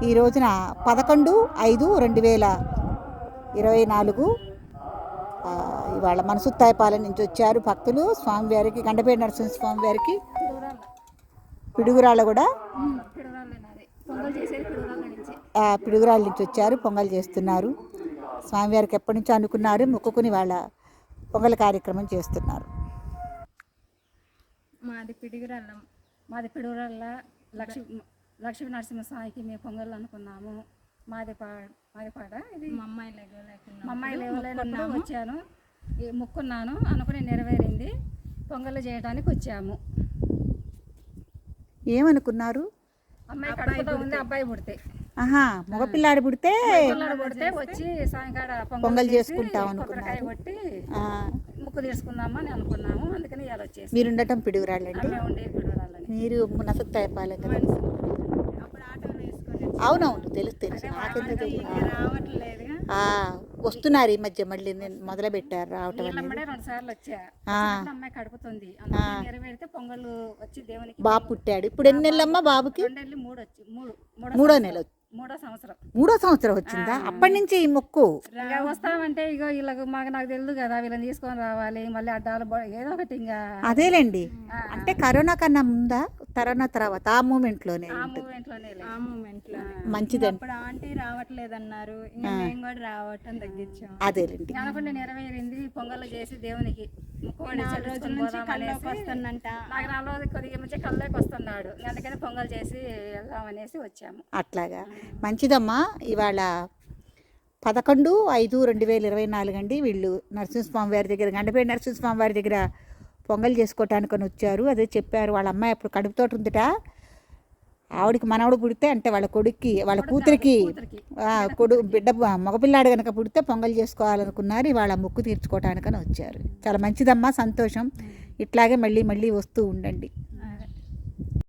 ఈ రోజున 11/5/2024 ఇవాళ మనసుత్తాయపాలెం నుంచి వచ్చారు భక్తులు స్వామివారికి, గండపేట నరసింహస్వామి వారికి. పిడుగురాళ్ళ కూడా పిడుగురాళ్ళ నుంచి వచ్చారు, పొంగల్ చేస్తున్నారు. స్వామివారికి ఎప్పటి నుంచో అనుకున్నారు, మొక్కుకుని వాళ్ళ పొంగల్ కార్యక్రమం చేస్తున్నారు. మాది పిడుగురాళ్ళ లక్ష్మీ నరసింహస్వామికి మేము పొంగల్ అనుకున్నాము. మాది పాడ ఇది మా అమ్మాయి లేవలేనప్పుడు వచ్చాను, మొక్కున్నాను, అనుకుని నెరవేరింది. పొంగల్ చేయడానికి వచ్చాము. ఏమనుకున్నారు? అమ్మాయి కడుపుతో ఉంది, అబ్బాయి పుడితే మగపిల్లాడు పుడితే వచ్చి సాయంకాలం పొంగల్ చేసుకుంటాం కొబ్బరికాయ కొట్టి ముక్కు తీసుకుందామని అనుకున్నాము. అందుకని ఇవాళ వచ్చేసి. మీరు ఉండటం పిడుగురాళ్ళండి? మీరు నసుత్తాయపాలెం కదా? అవునవును, తెలుసు. నాకెందుకు వస్తున్నారు ఈ మధ్య, మళ్ళీ మొదలు పెట్టారు రావటం. 2 సార్లు వచ్చా. అమ్మాయి కడుపుతుంది, నెరవేరితే పొంగల్ వచ్చి దేవునికి. బాబు పుట్టాడు. ఇప్పుడు ఎన్ని నెలలమ్మా బాబుకి? 2 నెలలు, 3 మూడో నెల, 3వ సంవత్సరం వచ్చిందా? అప్పటి నుంచి ఈ మొక్కు వస్తామంటే ఇగో వీళ్ళకు నాకు తెలియదు కదా, వీళ్ళని తీసుకొని రావాలి, మళ్ళీ అడ్డాలు ఏదో ఒకటి. ఇంకా అదేలేండి. అంటే కరోనా కన్నా ముందా, కరోనా తర్వాత ఆ మూమెంట్ లోనే మంచిదండి. ఆంటీ రావట్లేదన్నారు, మేము కూడా రావటం తగ్గించాం. అదేలేండి. అనుకుంటే నెరవేరింది. పొంగల్ చేసి దేవునికి నాకు 4 రోజులు కొద్దిగా మంచి కళ్ళకి వస్తున్నాడు, అందుకని పొంగల్ చేసి వెళ్దామనేసి వచ్చాము. అట్లాగా, మంచిదమ్మా. ఇవాళ 11/5/2024 అండి. వీళ్ళు నరసింహస్వామి వారి దగ్గర, గండపేట నరసింహస్వామి వారి దగ్గర పొంగల్ చేసుకోవటానికని వచ్చారు. అదే చెప్పారు, వాళ్ళ అమ్మాయి అప్పుడు కడుపుతోటి ఉందిట. ఆవిడికి మనవడు పుడితే, అంటే వాళ్ళ కొడుక్కి, వాళ్ళ కూతురికి బిడ్డ మగపిల్లాడు కనుక పుడితే పొంగల్ చేసుకోవాలనుకున్నారు. ఇవాళ మొక్కు తీర్చుకోవటానికని వచ్చారు. చాలా మంచిదమ్మా, సంతోషం. ఇట్లాగే మళ్ళీ మళ్ళీ వస్తూ ఉండండి.